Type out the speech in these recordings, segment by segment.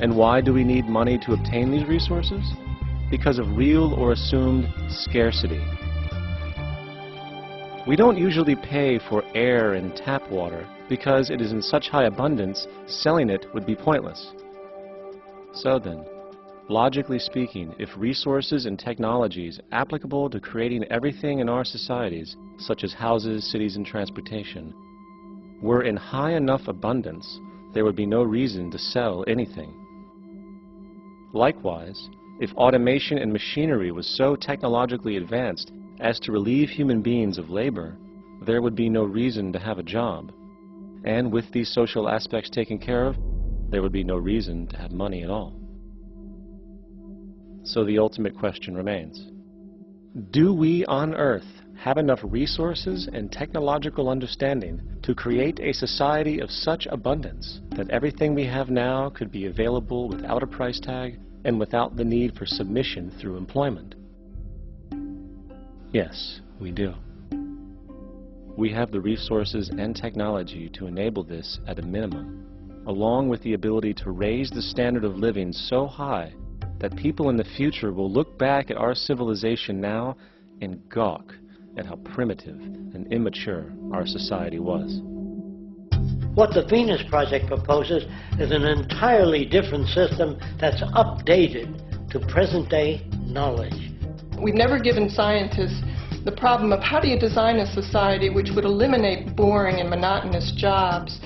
And why do we need money to obtain these resources? Because of real or assumed scarcity. We don't usually pay for air and tap water because it is in such high abundance, selling it would be pointless. So then, logically speaking, if resources and technologies applicable to creating everything in our societies, such as houses, cities, and transportation, were in high enough abundance, there would be no reason to sell anything. Likewise, if automation and machinery was so technologically advanced as to relieve human beings of labor, there would be no reason to have a job. And with these social aspects taken care of, there would be no reason to have money at all. So the ultimate question remains: do we on Earth have enough resources and technological understanding to create a society of such abundance that everything we have now could be available without a price tag and without the need for submission through employment? Yes, we do. We have the resources and technology to enable this at a minimum, along with the ability to raise the standard of living so high that people in the future will look back at our civilization now and gawk at how primitive and immature our society was. What the Venus Project proposes is an entirely different system that's updated to present-day knowledge. We've never given scientists the problem of how do you design a society which would eliminate boring and monotonous jobs,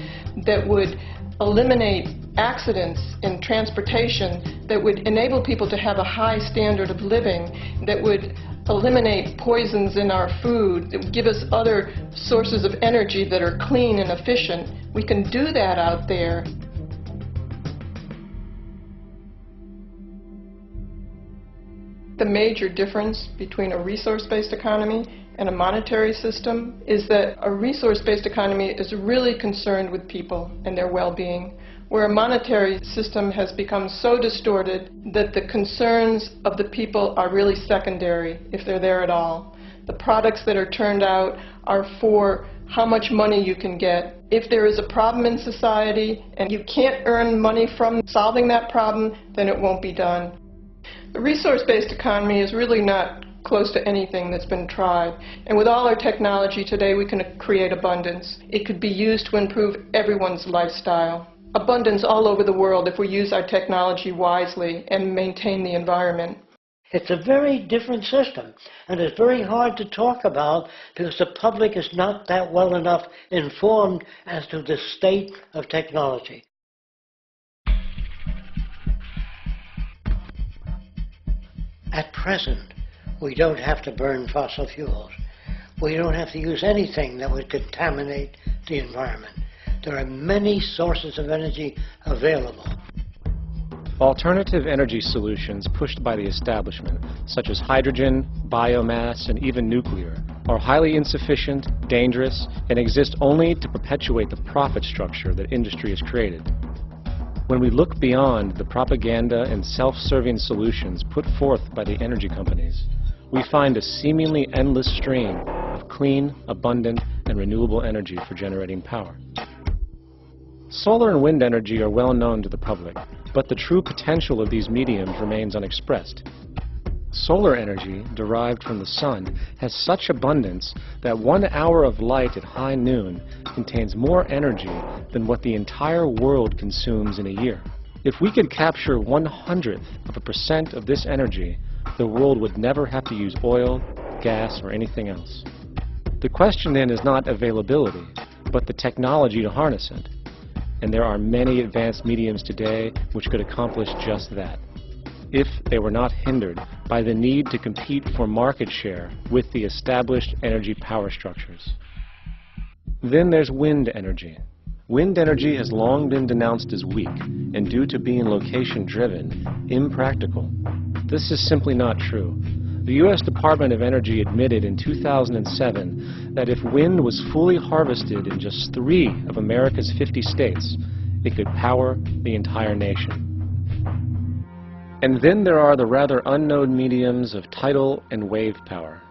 that would eliminate accidents in transportation, that would enable people to have a high standard of living, that would eliminate poisons in our food, that would give us other sources of energy that are clean and efficient. We can do that out there. The major difference between a resource-based economy and a monetary system is that a resource-based economy is really concerned with people and their well-being, where a monetary system has become so distorted that the concerns of the people are really secondary, if they're there at all. The products that are turned out are for how much money you can get. If there is a problem in society and you can't earn money from solving that problem, then it won't be done. The resource-based economy is really not close to anything that's been tried. And with all our technology today, we can create abundance. It could be used to improve everyone's lifestyle. Abundance all over the world if we use our technology wisely and maintain the environment. It's a very different system, and it's very hard to talk about because the public is not that well enough informed as to the state of technology. At present, we don't have to burn fossil fuels. We don't have to use anything that would contaminate the environment. There are many sources of energy available. Alternative energy solutions pushed by the establishment, such as hydrogen, biomass, and even nuclear, are highly insufficient, dangerous, and exist only to perpetuate the profit structure that industry has created. When we look beyond the propaganda and self-serving solutions put forth by the energy companies, we find a seemingly endless stream of clean, abundant, and renewable energy for generating power. Solar and wind energy are well known to the public, but the true potential of these mediums remains unexpressed. Solar energy, derived from the sun, has such abundance that 1 hour of light at high noon contains more energy than what the entire world consumes in a year. If we could capture 1/100% of this energy, the world would never have to use oil, gas, or anything else. The question then is not availability, but the technology to harness it. And there are many advanced mediums today which could accomplish just that, if they were not hindered by the need to compete for market share with the established energy power structures. Then there's wind energy. Wind energy has long been denounced as weak, and due to being location-driven, impractical. This is simply not true. The U.S. Department of Energy admitted in 2007 that if wind was fully harvested in just 3 of America's 50 states, it could power the entire nation. And then there are the rather unknown mediums of tidal and wave power.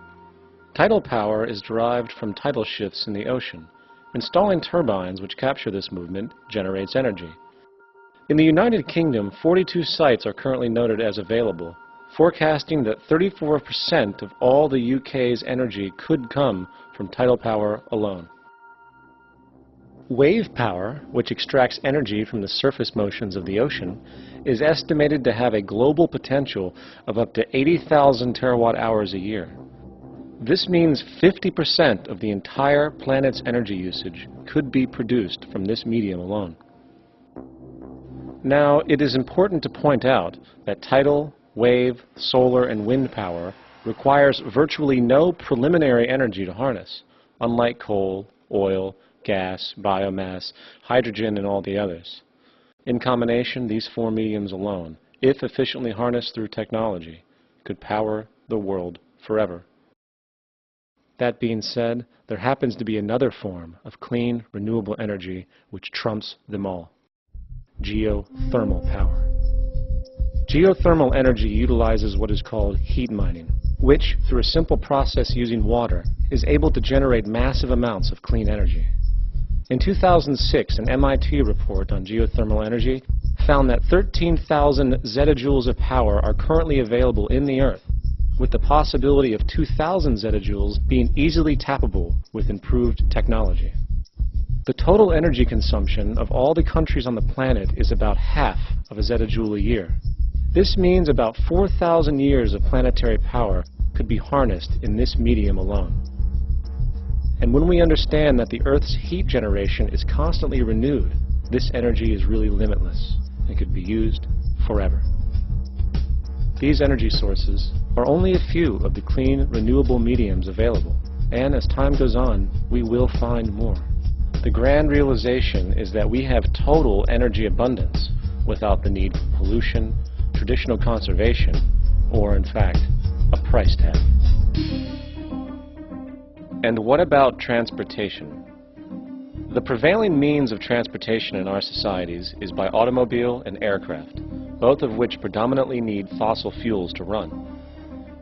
Tidal power is derived from tidal shifts in the ocean. Installing turbines which capture this movement generates energy. In the United Kingdom, 42 sites are currently noted as available, forecasting that 34% of all the UK's energy could come from tidal power alone. Wave power, which extracts energy from the surface motions of the ocean, is estimated to have a global potential of up to 80,000 terawatt-hours a year. This means 50% of the entire planet's energy usage could be produced from this medium alone. Now, it is important to point out that tidal, wave, solar, and wind power requires virtually no preliminary energy to harness, unlike coal, oil, gas, biomass, hydrogen, and all the others. In combination, these four mediums alone, if efficiently harnessed through technology, could power the world forever. That being said, there happens to be another form of clean, renewable energy which trumps them all: geothermal power. Geothermal energy utilizes what is called heat mining, which, through a simple process using water, is able to generate massive amounts of clean energy. In 2006, an MIT report on geothermal energy found that 13,000 zettajoules of power are currently available in the Earth, with the possibility of 2,000 zettajoules being easily tappable with improved technology. The total energy consumption of all the countries on the planet is about half of a zettajoule a year. This means about 4,000 years of planetary power could be harnessed in this medium alone. And when we understand that the Earth's heat generation is constantly renewed, this energy is really limitless and could be used forever. These energy sources are only a few of the clean, renewable mediums available, and as time goes on, we will find more. The grand realization is that we have total energy abundance without the need for pollution, traditional conservation, or in fact, a price tag. And what about transportation? The prevailing means of transportation in our societies is by automobile and aircraft, both of which predominantly need fossil fuels to run.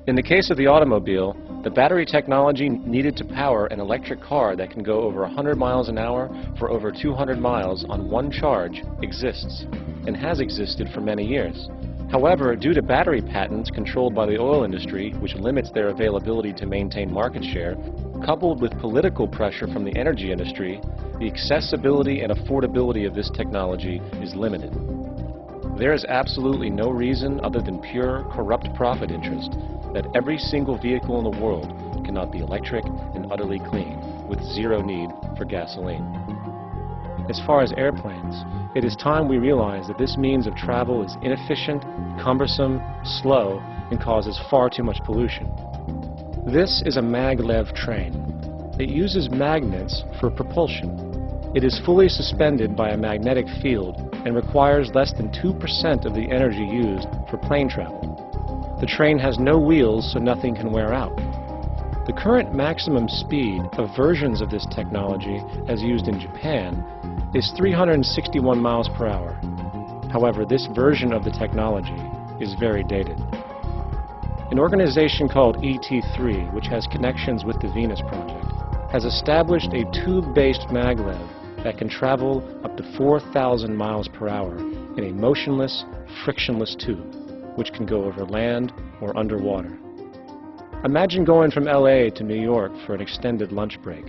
In the case of the automobile, the battery technology needed to power an electric car that can go over 100 miles an hour for over 200 miles on one charge exists, and has existed for many years. However, due to battery patents controlled by the oil industry, which limits their availability to maintain market share, coupled with political pressure from the energy industry, the accessibility and affordability of this technology is limited. There is absolutely no reason other than pure, corrupt profit interest that every single vehicle in the world cannot be electric and utterly clean, with zero need for gasoline. As far as airplanes, it is time we realize that this means of travel is inefficient, cumbersome, slow, and causes far too much pollution. This is a maglev train. It uses magnets for propulsion. It is fully suspended by a magnetic field and requires less than 2% of the energy used for plane travel. The train has no wheels, so nothing can wear out. The current maximum speed of versions of this technology, as used in Japan, is 361 miles per hour. However, this version of the technology is very dated. An organization called ET3, which has connections with the Venus Project, has established a tube-based maglev that can travel up to 4,000 miles per hour in a motionless, frictionless tube, which can go over land or underwater. Imagine going from LA to New York for an extended lunch break,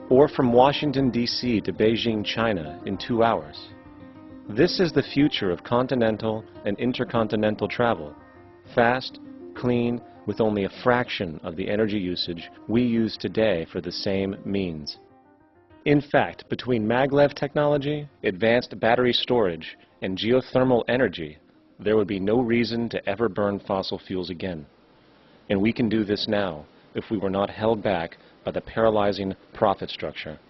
or from Washington, D.C. to Beijing, China in 2 hours. This is the future of continental and intercontinental travel: fast, clean, with only a fraction of the energy usage we use today for the same means. In fact, between maglev technology, advanced battery storage, and geothermal energy, there would be no reason to ever burn fossil fuels again. And we can do this now if we were not held back by the paralyzing profit structure